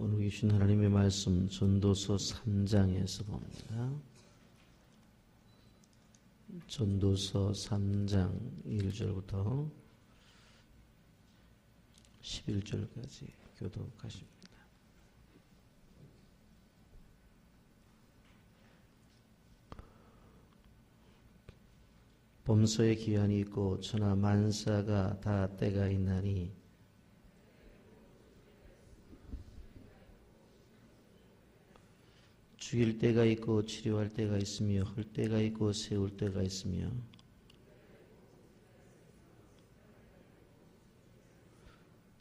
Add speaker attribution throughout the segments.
Speaker 1: 오늘 주신 하나님의 말씀 전도서 3장에서 봅니다. 전도서 3장 1절부터 11절까지 교독하십니다. 범서에 기한이 있고 천하 만사가 다 때가 있나니 죽일 때가 있고 치료할 때가 있으며 헐 때가 있고 세울 때가 있으며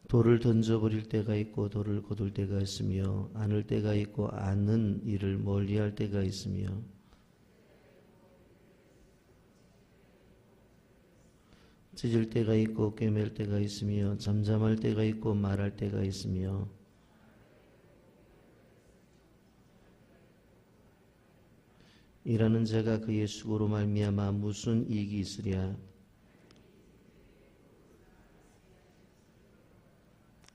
Speaker 1: 돌을 던져버릴 때가 있고 돌을 거둘 때가 있으며 안을 때가 있고 안는 일을 멀리할 때가 있으며 찢을 때가 있고 꿰맬 때가 있으며 잠잠할 때가 있고 말할 때가 있으며 일하는 자가 그의 수고로 말미암아 무슨 이익이 있으랴.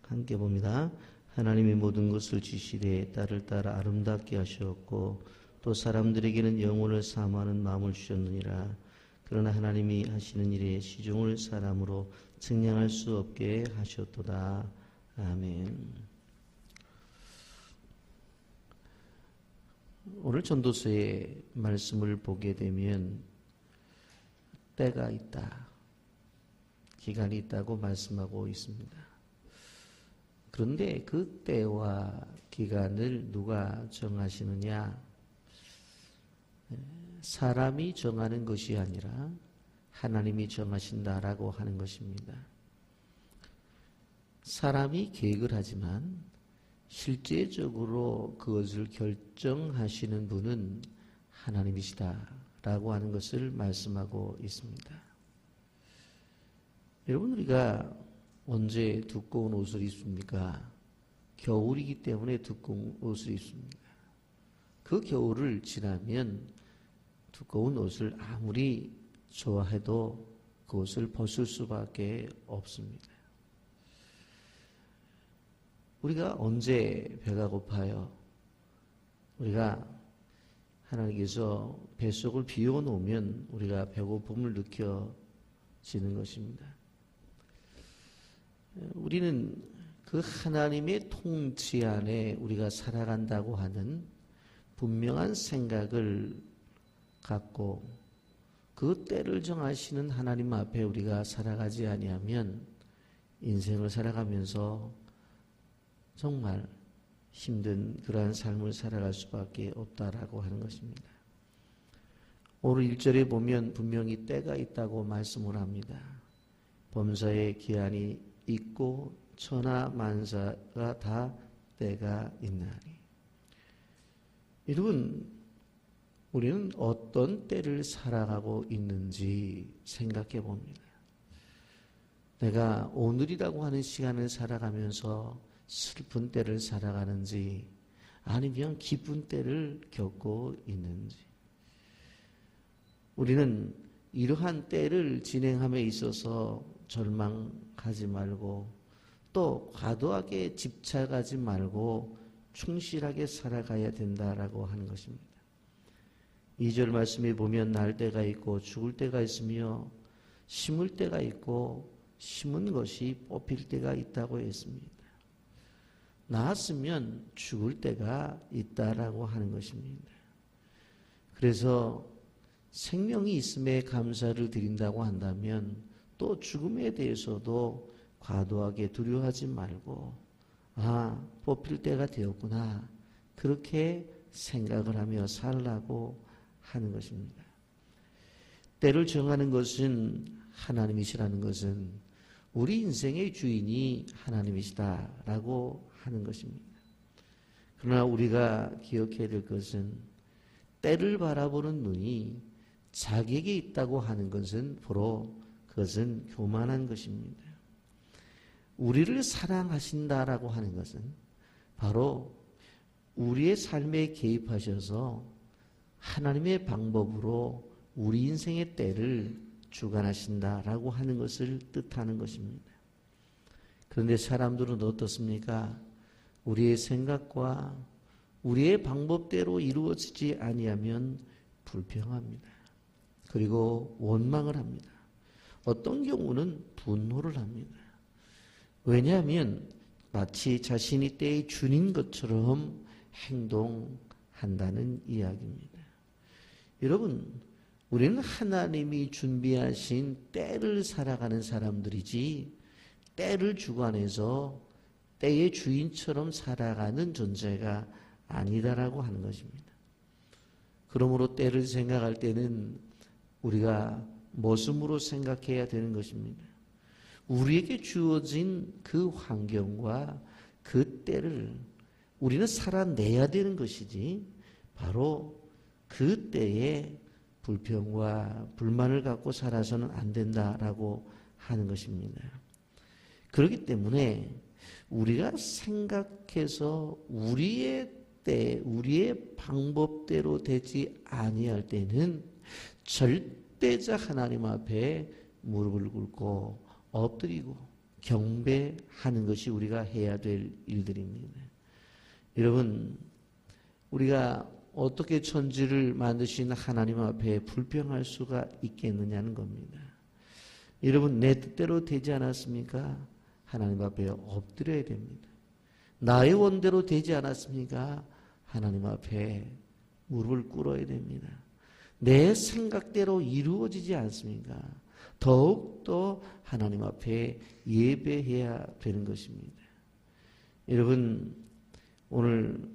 Speaker 1: 함께 봅니다. 하나님이 모든 것을 지시되 딸을 따라 아름답게 하셨고 또 사람들에게는 영혼을 사모하는 마음을 주셨느니라. 그러나 하나님이 하시는 일에 시종을 사람으로 측량할 수 없게 하셨도다. 아멘. 오늘 전도서의 말씀을 보게 되면 때가 있다, 기간이 있다고 말씀하고 있습니다. 그런데 그 때와 기간을 누가 정하시느냐? 사람이 정하는 것이 아니라 하나님이 정하신다라고 하는 것입니다. 사람이 계획을 하지만 실제적으로 그것을 결정하시는 분은 하나님이시다라고 하는 것을 말씀하고 있습니다. 여러분, 우리가 언제 두꺼운 옷을 입습니까? 겨울이기 때문에 두꺼운 옷을 입습니다. 그 겨울을 지나면 두꺼운 옷을 아무리 좋아해도 그 옷을 벗을 수밖에 없습니다. 우리가 언제 배가 고파요? 우리가 하나님께서 뱃속을 비워놓으면 우리가 배고픔을 느껴지는 것입니다. 우리는 그 하나님의 통치 안에 우리가 살아간다고 하는 분명한 생각을 갖고 그 때를 정하시는 하나님 앞에 우리가 살아가지 아니하면 인생을 살아가면서 정말 힘든 그러한 삶을 살아갈 수밖에 없다라고 하는 것입니다. 오늘 1절에 보면 분명히 때가 있다고 말씀을 합니다. 범사에 기한이 있고 천하 만사가 다 때가 있나니. 여러분, 우리는 어떤 때를 살아가고 있는지 생각해 봅니다. 내가 오늘이라고 하는 시간을 살아가면서 슬픈 때를 살아가는지 아니면 기쁜 때를 겪고 있는지. 우리는 이러한 때를 진행함에 있어서 절망하지 말고 또 과도하게 집착하지 말고 충실하게 살아가야 된다라고 하는 것입니다. 2절 말씀에 보면 날 때가 있고 죽을 때가 있으며 심을 때가 있고 심은 것이 뽑힐 때가 있다고 했습니다. 낳았으면 죽을 때가 있다라고 하는 것입니다. 그래서 생명이 있음에 감사를 드린다고 한다면 또 죽음에 대해서도 과도하게 두려워하지 말고 뽑힐 때가 되었구나, 그렇게 생각을 하며 살라고 하는 것입니다. 때를 정하는 것은 하나님이시라는 것은 우리 인생의 주인이 하나님이시다라고 하는 것입니다. 그러나 우리가 기억해야 될 것은 때를 바라보는 눈이 자기에게 있다고 하는 것은 바로 그것은 교만한 것입니다. 우리를 사랑하신다라고 하는 것은 바로 우리의 삶에 개입하셔서 하나님의 방법으로 우리 인생의 때를 주관하신다라고 하는 것을 뜻하는 것입니다. 그런데 사람들은 어떻습니까? 우리의 생각과 우리의 방법대로 이루어지지 아니하면 불평합니다. 그리고 원망을 합니다. 어떤 경우는 분노를 합니다. 왜냐하면 마치 자신이 때의 주인 것처럼 행동한다는 이야기입니다. 여러분, 우리는 하나님이 준비하신 때를 살아가는 사람들이지 때를 주관해서 때의 주인처럼 살아가는 존재가 아니다라고 하는 것입니다. 그러므로 때를 생각할 때는 우리가 머슴으로 생각해야 되는 것입니다. 우리에게 주어진 그 환경과 그 때를 우리는 살아내야 되는 것이지 바로 그 때에 불평과 불만을 갖고 살아서는 안 된다라고 하는 것입니다. 그렇기 때문에 우리가 생각해서 우리의 때, 우리의 방법대로 되지 아니할 때는 절대적 하나님 앞에 무릎을 꿇고 엎드리고 경배하는 것이 우리가 해야 될 일들입니다. 여러분, 우리가 어떻게 천지를 만드신 하나님 앞에 불평할 수가 있겠느냐는 겁니다. 여러분, 내 뜻대로 되지 않았습니까? 하나님 앞에 엎드려야 됩니다. 나의 원대로 되지 않았습니까? 하나님 앞에 무릎을 꿇어야 됩니다. 내 생각대로 이루어지지 않습니까? 더욱더 하나님 앞에 예배해야 되는 것입니다. 여러분, 오늘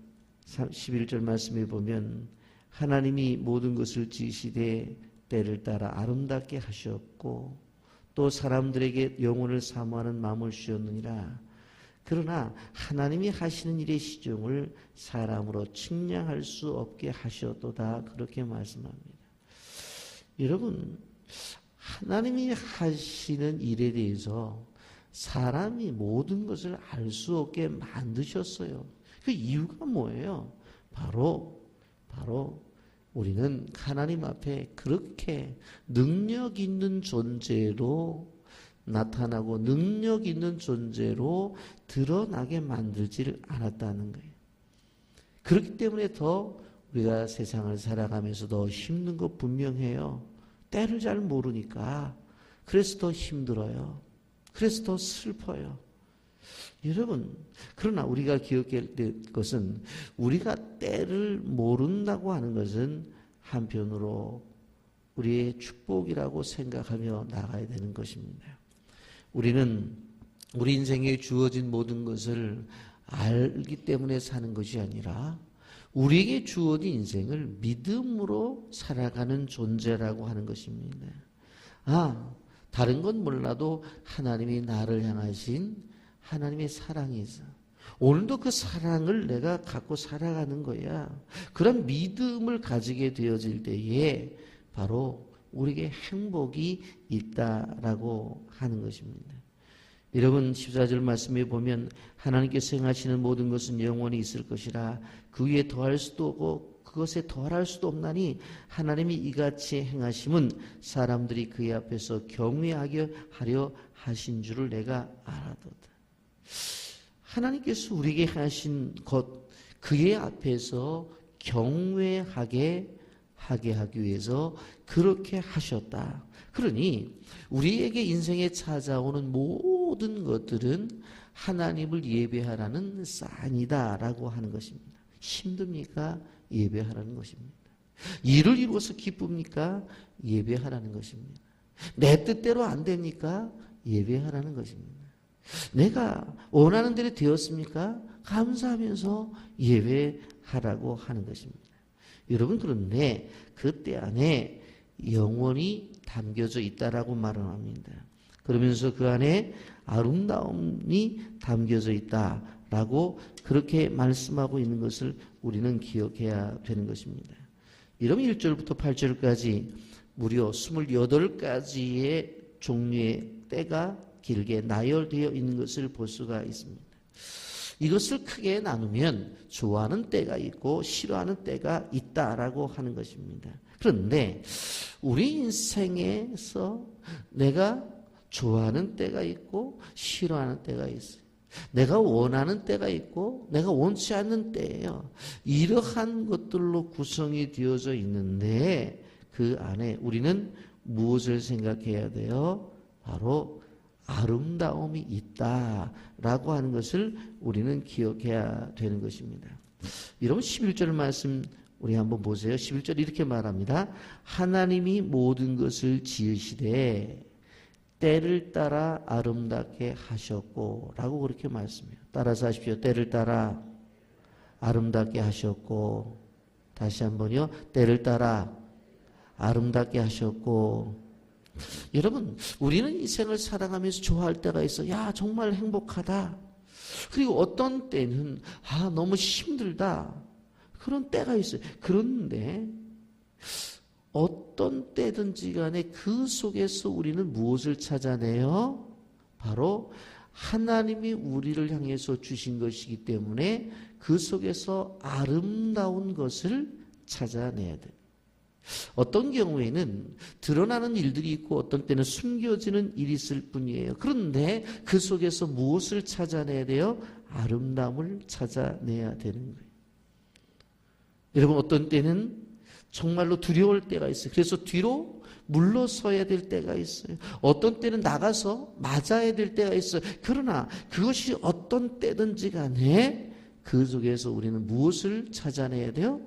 Speaker 1: 11절 말씀에 보면 하나님이 모든 것을 지으시되 때를 따라 아름답게 하셨고 또 사람들에게 영혼을 사모하는 마음을 주셨느니라. 그러나 하나님이 하시는 일의 시종을 사람으로 측량할 수 없게 하셨도다. 그렇게 말씀합니다. 여러분, 하나님이 하시는 일에 대해서 사람이 모든 것을 알 수 없게 만드셨어요. 그 이유가 뭐예요? 바로 우리는 하나님 앞에 그렇게 능력 있는 존재로 나타나고 능력 있는 존재로 드러나게 만들지를 않았다는 거예요. 그렇기 때문에 더 우리가 세상을 살아가면서 더 힘든 거 분명해요. 때를 잘 모르니까 그래서 더 힘들어요. 그래서 더 슬퍼요. 여러분, 그러나 우리가 기억해야 될 것은 우리가 때를 모른다고 하는 것은 한편으로 우리의 축복이라고 생각하며 나가야 되는 것입니다. 우리는 우리 인생에 주어진 모든 것을 알기 때문에 사는 것이 아니라 우리에게 주어진 인생을 믿음으로 살아가는 존재라고 하는 것입니다. 다른 건 몰라도 하나님이 나를 향하신 하나님의 사랑이 있어. 오늘도 그 사랑을 내가 갖고 살아가는 거야. 그런 믿음을 가지게 되어질 때에 바로 우리에게 행복이 있다라고 하는 것입니다. 여러분, 14절 말씀에 보면 하나님께서 행하시는 모든 것은 영원히 있을 것이라 그 위에 더할 수도 없고 그것에 더할 수도 없나니 하나님이 이같이 행하심은 사람들이 그의 앞에서 경외하게 하려 하신 줄을 내가 알아도다. 하나님께서 우리에게 하신 것, 그의 앞에서 경외하게 하기 위해서 그렇게 하셨다. 그러니 우리에게 인생에 찾아오는 모든 것들은 하나님을 예배하라는 사인이다라고 하는 것입니다. 힘듭니까? 예배하라는 것입니다. 일을 이루어서 기쁩니까? 예배하라는 것입니다. 내 뜻대로 안 됩니까? 예배하라는 것입니다. 내가 원하는 대로 되었습니까? 감사하면서 예배하라고 하는 것입니다. 여러분, 그런데 그때 안에 영원히 담겨져 있다라고 말을 합니다. 그러면서 그 안에 아름다움이 담겨져 있다라고 그렇게 말씀하고 있는 것을 우리는 기억해야 되는 것입니다. 여러분, 1절부터 8절까지 무려 28가지의 종류의 때가 길게 나열되어 있는 것을 볼 수가 있습니다. 이것을 크게 나누면 좋아하는 때가 있고 싫어하는 때가 있다라고 하는 것입니다. 그런데 우리 인생에서 내가 좋아하는 때가 있고 싫어하는 때가 있어요. 내가 원하는 때가 있고 내가 원치 않는 때예요. 이러한 것들로 구성이 되어져 있는데 그 안에 우리는 무엇을 생각해야 돼요? 바로 아름다움이 있다라고 하는 것을 우리는 기억해야 되는 것입니다. 여러분 11절 말씀 우리 한번 보세요. 11절 이렇게 말합니다. 하나님이 모든 것을 지으시되 때를 따라 아름답게 하셨고 라고 그렇게 말씀해요. 따라서 하십시오. 때를 따라 아름답게 하셨고, 다시 한번요. 때를 따라 아름답게 하셨고. 여러분, 우리는 인생을 살아가면서 좋아할 때가 있어. 야, 정말 행복하다. 그리고 어떤 때는 너무 힘들다. 그런 때가 있어요. 그런데 어떤 때든지 간에 그 속에서 우리는 무엇을 찾아내요? 바로 하나님이 우리를 향해서 주신 것이기 때문에 그 속에서 아름다운 것을 찾아내야 돼요. 어떤 경우에는 드러나는 일들이 있고 어떤 때는 숨겨지는 일이 있을 뿐이에요. 그런데 그 속에서 무엇을 찾아내야 돼요? 아름다움을 찾아내야 되는 거예요. 여러분, 어떤 때는 정말로 두려울 때가 있어요. 그래서 뒤로 물러서야 될 때가 있어요. 어떤 때는 나가서 맞아야 될 때가 있어요. 그러나 그것이 어떤 때든지 간에 그 속에서 우리는 무엇을 찾아내야 돼요?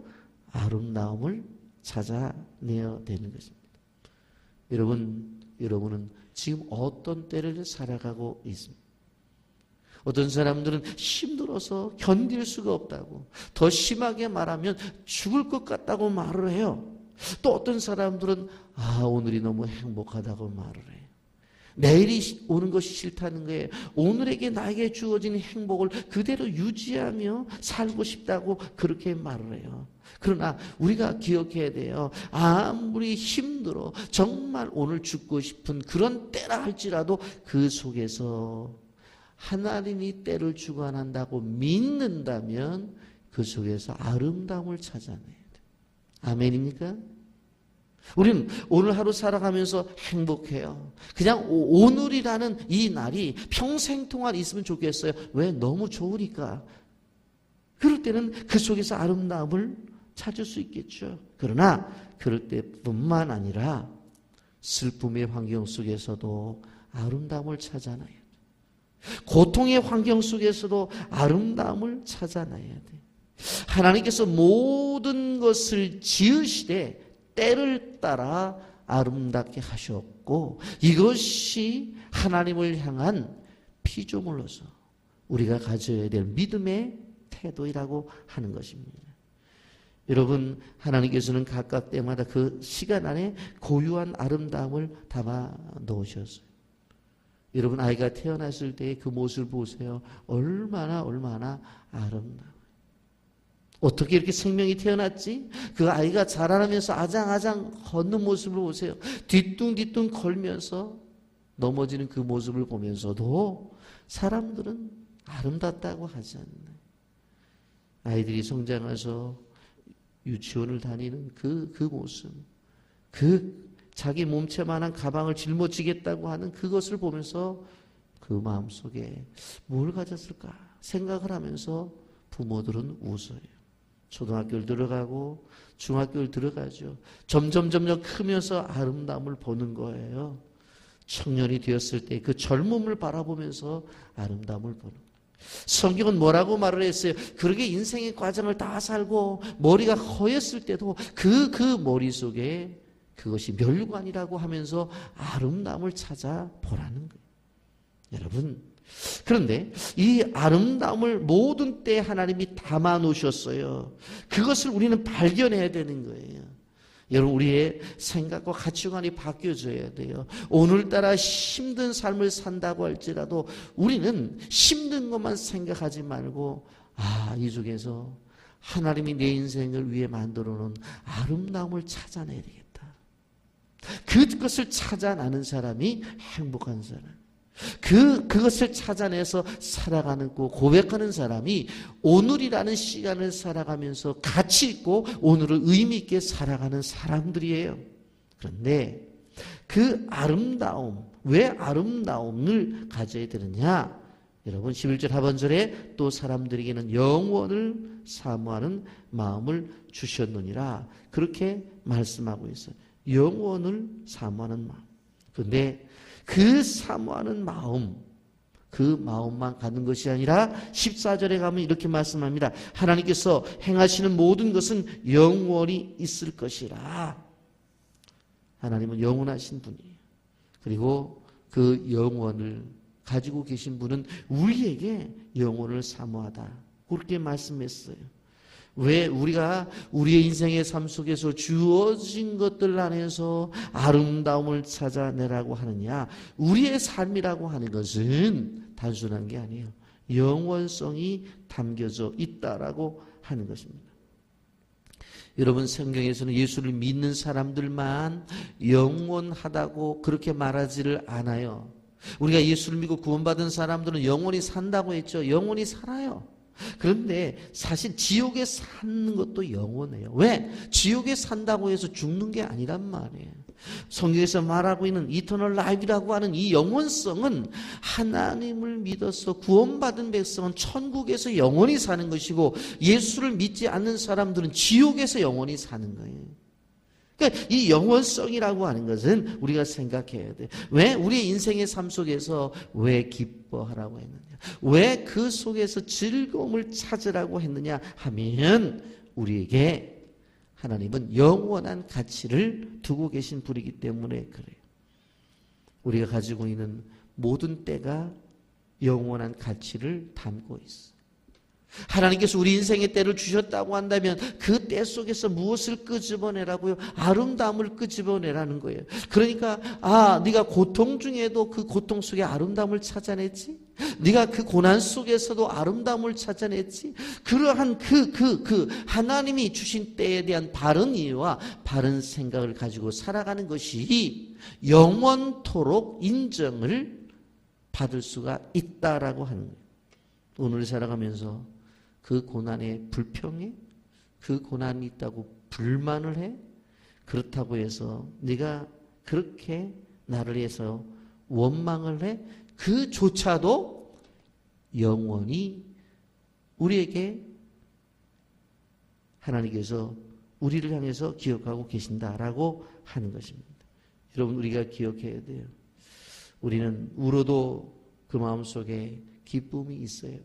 Speaker 1: 아름다움을 찾아내야 되는 것입니다. 여러분은 지금 어떤 때를 살아가고 있습니다. 어떤 사람들은 힘들어서 견딜 수가 없다고, 더 심하게 말하면 죽을 것 같다고 말을 해요. 또 어떤 사람들은 오늘이 너무 행복하다고 말을 해요. 내일이 오는 것이 싫다는 거예요. 오늘에게 나에게 주어진 행복을 그대로 유지하며 살고 싶다고 그렇게 말을 해요. 그러나 우리가 기억해야 돼요. 아무리 힘들어 정말 오늘 죽고 싶은 그런 때라 할지라도 그 속에서 하나님이 때를 주관한다고 믿는다면 그 속에서 아름다움을 찾아내야 돼요. 아멘입니까? 우리는 오늘 하루 살아가면서 행복해요. 그냥 오늘이라는 이 날이 평생 동안 있으면 좋겠어요. 왜? 너무 좋으니까. 그럴 때는 그 속에서 아름다움을 찾을 수 있겠죠. 그러나 그럴 때뿐만 아니라 슬픔의 환경 속에서도 아름다움을 찾아내야 돼요. 고통의 환경 속에서도 아름다움을 찾아내야 돼요. 하나님께서 모든 것을 지으시되 때를 따라 아름답게 하셨고, 이것이 하나님을 향한 피조물로서 우리가 가져야 될 믿음의 태도이라고 하는 것입니다. 여러분, 하나님께서는 각각 때마다 그 시간 안에 고유한 아름다움을 담아 놓으셨어요. 여러분, 아이가 태어났을 때 그 모습을 보세요. 얼마나 아름다워요. 어떻게 이렇게 생명이 태어났지? 그 아이가 자라나면서 아장아장 걷는 모습을 보세요. 뒤뚱뒤뚱 걸면서 넘어지는 그 모습을 보면서도 사람들은 아름답다고 하지 않나요? 아이들이 성장해서 유치원을 다니는 그 모습, 자기 몸체만한 가방을 짊어지겠다고 하는 그것을 보면서 그 마음속에 뭘 가졌을까 생각을 하면서 부모들은 웃어요. 초등학교를 들어가고 중학교를 들어가죠. 점점 크면서 아름다움을 보는 거예요. 청년이 되었을 때 그 젊음을 바라보면서 아름다움을 보는 거예요. 성경은 뭐라고 말을 했어요? 그렇게 인생의 과정을 다 살고 머리가 허였을 때도 그 머릿속에 그것이 멸관이라고 하면서 아름다움을 찾아보라는 거예요. 여러분, 그런데 이 아름다움을 모든 때에 하나님이 담아 놓으셨어요. 그것을 우리는 발견해야 되는 거예요. 여러분, 우리의 생각과 가치관이 바뀌어져야 돼요. 오늘따라 힘든 삶을 산다고 할지라도 우리는 힘든 것만 생각하지 말고 이 중에서 하나님이 내 인생을 위해 만들어 놓은 아름다움을 찾아내야 되겠다. 그것을 찾아내는 사람이 행복한 사람. 그것을 찾아내서 살아가는 고백하는 사람이 오늘이라는 시간을 살아가면서 가치 있고 오늘을 의미 있게 살아가는 사람들이에요. 그런데 그 아름다움, 왜 아름다움을 가져야 되느냐? 여러분 11절 하반절에 또 사람들에게는 영원을 사모하는 마음을 주셨느니라 그렇게 말씀하고 있어요. 영원을 사모하는 마음. 그런데 그 사모하는 마음, 그 마음만 가는 것이 아니라 14절에 가면 이렇게 말씀합니다. 하나님께서 행하시는 모든 것은 영원히 있을 것이라. 하나님은 영원하신 분이에요. 그리고 그 영원을 가지고 계신 분은 우리에게 영혼을 사모하다. 그렇게 말씀했어요. 왜 우리가 우리의 인생의 삶 속에서 주어진 것들 안에서 아름다움을 찾아내라고 하느냐? 우리의 삶이라고 하는 것은 단순한 게 아니에요. 영원성이 담겨져 있다라고 하는 것입니다. 여러분 성경에서는 예수를 믿는 사람들만 영원하다고 그렇게 말하지를 않아요. 우리가 예수를 믿고 구원받은 사람들은 영원히 산다고 했죠. 영원히 살아요. 그런데 사실 지옥에 사는 것도 영원해요. 왜? 지옥에 산다고 해서 죽는 게 아니란 말이에요. 성경에서 말하고 있는 이터널 라이프라고 하는 이 영원성은 하나님을 믿어서 구원받은 백성은 천국에서 영원히 사는 것이고 예수를 믿지 않는 사람들은 지옥에서 영원히 사는 거예요. 그러니까 이 영원성이라고 하는 것은 우리가 생각해야 돼. 왜 우리 인생의 삶 속에서 왜 기뻐하라고 했느냐? 왜 그 속에서 즐거움을 찾으라고 했느냐 하면 우리에게 하나님은 영원한 가치를 두고 계신 분이기 때문에 그래요. 우리가 가지고 있는 모든 때가 영원한 가치를 담고 있어요. 하나님께서 우리 인생의 때를 주셨다고 한다면 그 때 속에서 무엇을 끄집어내라고요? 아름다움을 끄집어내라는 거예요. 그러니까 네가 고통 중에도 그 고통 속에 아름다움을 찾아냈지? 네가 그 고난 속에서도 아름다움을 찾아냈지? 그러한 그 하나님이 주신 때에 대한 바른 이해와 바른 생각을 가지고 살아가는 것이 영원토록 인정을 받을 수가 있다라고 하는 거예요. 오늘 살아가면서 그 고난에 불평해? 그 고난이 있다고 불만을 해? 그렇다고 해서 네가 그렇게 나를 위해서 원망을 해? 그조차도 영원히 우리에게 하나님께서 우리를 향해서 기억하고 계신다라고 하는 것입니다. 여러분 우리가 기억해야 돼요. 우리는 울어도 그 마음속에 기쁨이 있어야 돼요.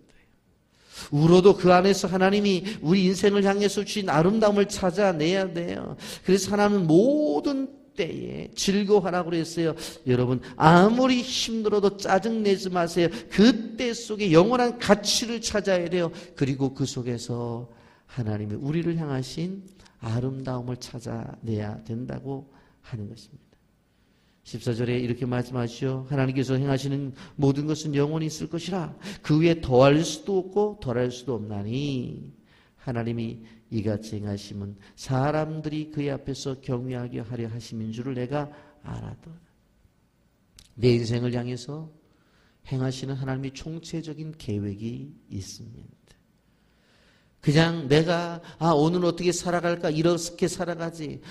Speaker 1: 울어도 그 안에서 하나님이 우리 인생을 향해서 주신 아름다움을 찾아내야 돼요. 그래서 하나님은 모든 때에 즐거워하라고 그랬어요. 여러분 아무리 힘들어도 짜증내지 마세요. 그 때 속에 영원한 가치를 찾아야 돼요. 그리고 그 속에서 하나님이 우리를 향하신 아름다움을 찾아내야 된다고 하는 것입니다. 14절에 이렇게 말씀하시죠. 하나님께서 행하시는 모든 것은 영원히 있을 것이라. 그 위에 더할 수도 없고 덜할 수도 없나니 하나님이 이같이 행하심은 사람들이 그의 앞에서 경외하게 하려 하심인 줄을 내가 알았도다. 내 인생을 향해서 행하시는 하나님의 총체적인 계획이 있습니다. 그냥 내가 오늘 어떻게 살아갈까 이렇게 살아가지,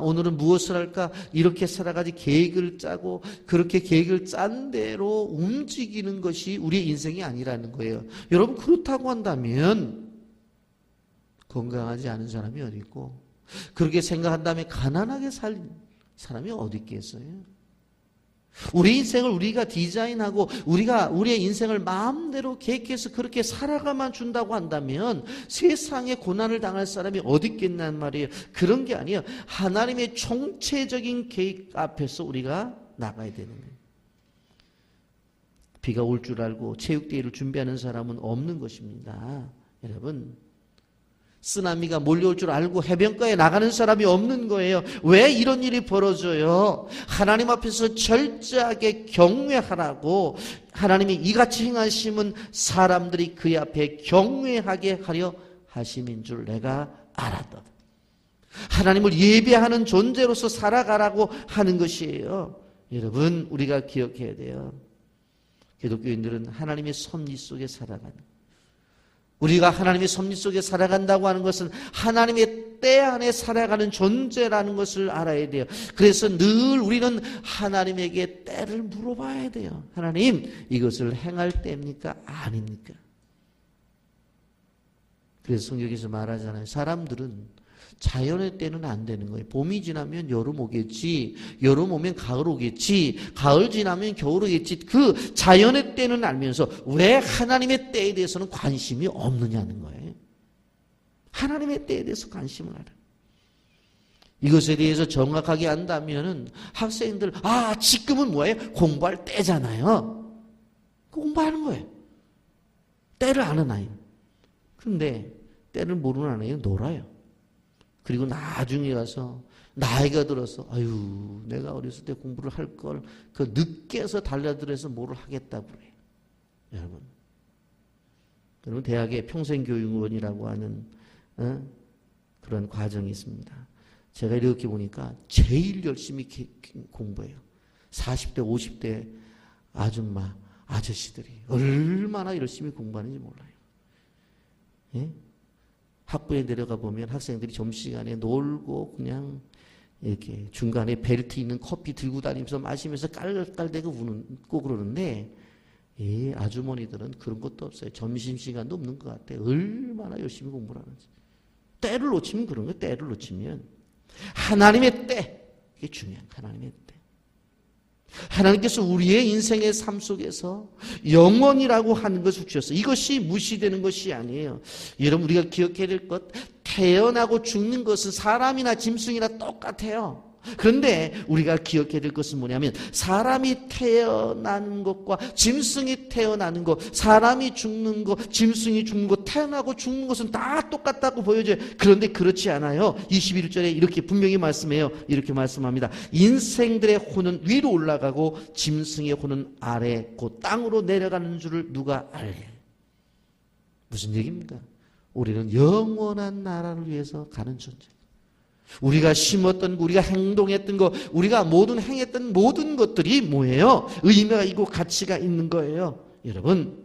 Speaker 1: 오늘은 무엇을 할까 이렇게 살아가지 계획을 짜고 그렇게 계획을 짠 대로 움직이는 것이 우리의 인생이 아니라는 거예요. 여러분 그렇다고 한다면 건강하지 않은 사람이 어디 있고 그렇게 생각한 다음에 가난하게 살 사람이 어디 있겠어요? 우리 인생을 우리가 디자인하고 우리의 인생을 마음대로 계획해서 그렇게 살아가만 준다고 한다면 세상에 고난을 당할 사람이 어디 있겠냔 말이에요. 그런 게 아니에요. 하나님의 총체적인 계획 앞에서 우리가 나가야 되는 거예요. 비가 올 줄 알고 체육대회를 준비하는 사람은 없는 것입니다. 여러분 쓰나미가 몰려올 줄 알고 해변가에 나가는 사람이 없는 거예요. 왜 이런 일이 벌어져요? 하나님 앞에서 철저하게 경외하라고 하나님이 이같이 행하심은 사람들이 그의 앞에 경외하게 하려 하심인 줄 내가 알았다. 하나님을 예배하는 존재로서 살아가라고 하는 것이에요. 여러분 우리가 기억해야 돼요. 기독교인들은 하나님의 섭리 속에 살아가는 우리가 하나님의 섭리 속에 살아간다고 하는 것은 하나님의 때 안에 살아가는 존재라는 것을 알아야 돼요. 그래서 늘 우리는 하나님에게 때를 물어봐야 돼요. 하나님, 이것을 행할 때입니까? 아닙니까? 그래서 성경에서 말하잖아요. 사람들은 자연의 때는 안 되는 거예요. 봄이 지나면 여름 오겠지, 여름 오면 가을 오겠지, 가을 지나면 겨울 오겠지. 그 자연의 때는 알면서 왜 하나님의 때에 대해서는 관심이 없느냐는 거예요. 하나님의 때에 대해서 관심을 알아요. 이것에 대해서 정확하게 안다면은 학생들, 지금은 뭐예요? 공부할 때잖아요. 공부하는 거예요. 때를 아는 아이. 근데 때를 모르는 아이는 놀아요. 그리고 나중에 가서 나이가 들어서 내가 어렸을 때 공부를 할 걸 그 늦게서 달려들어서 뭐를 하겠다고 그래요. 여러분 대학에 평생교육원이라고 하는 그런 과정이 있습니다. 제가 이렇게 보니까 제일 열심히 공부해요. 40대 50대 아줌마 아저씨들이 얼마나 열심히 공부하는지 몰라요. 예? 학부에 내려가 보면 학생들이 점심시간에 놀고 그냥 이렇게 중간에 벨트 있는 커피 들고 다니면서 마시면서 깔깔대고 웃고 그러는데 아주머니들은 그런 것도 없어요. 점심시간도 없는 것 같아요. 얼마나 열심히 공부를 하는지. 때를 놓치면 그런 거예요. 때를 놓치면. 하나님의 때. 이게 중요한 하나님의 때. 하나님께서 우리의 인생의 삶 속에서 영원이라고 하는 것을 주셨어요. 이것이 무시되는 것이 아니에요. 여러분 우리가 기억해야 될 것, 태어나고 죽는 것은 사람이나 짐승이나 똑같아요. 그런데 우리가 기억해야 될 것은 뭐냐면 사람이 태어나는 것과 짐승이 태어나는 것, 사람이 죽는 것, 짐승이 죽는 것, 태어나고 죽는 것은 다 똑같다고 보여져요. 그런데 그렇지 않아요. 21절에 이렇게 분명히 말씀해요. 이렇게 말씀합니다. 인생들의 혼은 위로 올라가고 짐승의 혼은 아래 곧 땅으로 내려가는 줄을 누가 알래? 무슨 얘기입니까? 우리는 영원한 나라를 위해서 가는 존재. 우리가 심었던 거, 우리가 행동했던 거, 우리가 모든 행했던 모든 것들이 뭐예요? 의미가 있고 가치가 있는 거예요. 여러분,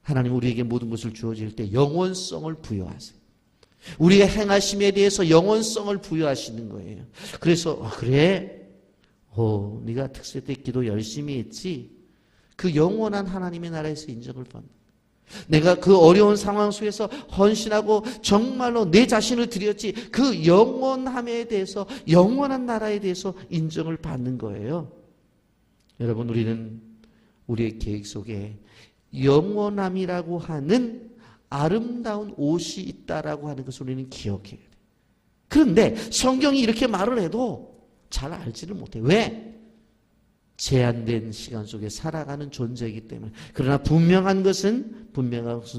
Speaker 1: 하나님 우리에게 모든 것을 주어질 때 영원성을 부여하세요. 우리가 행하심에 대해서 영원성을 부여하시는 거예요. 그래서 그래? 네가 특세 때 기도 열심히 했지? 그 영원한 하나님의 나라에서 인정을 받는 내가 그 어려운 상황 속에서 헌신하고 정말로 내 자신을 드렸지 그 영원함에 대해서 영원한 나라에 대해서 인정을 받는 거예요. 여러분 우리는 우리의 계획 속에 영원함이라고 하는 아름다운 옷이 있다라고 하는 것을 우리는 기억해야 돼요. 그런데 성경이 이렇게 말을 해도 잘 알지를 못해요. 왜? 제한된 시간 속에 살아가는 존재이기 때문에. 그러나 분명한 것은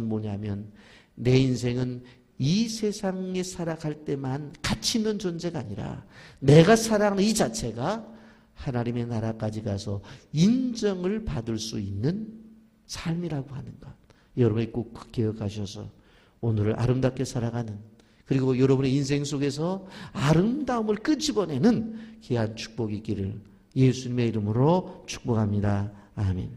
Speaker 1: 뭐냐면 내 인생은 이 세상에 살아갈 때만 가치 있는 존재가 아니라 내가 살아가는 이 자체가 하나님의 나라까지 가서 인정을 받을 수 있는 삶이라고 하는 것. 여러분이 꼭 기억하셔서 오늘을 아름답게 살아가는 그리고 여러분의 인생 속에서 아름다움을 끄집어내는 귀한 축복이 있기를 예수님의 이름으로 축복합니다. 아멘.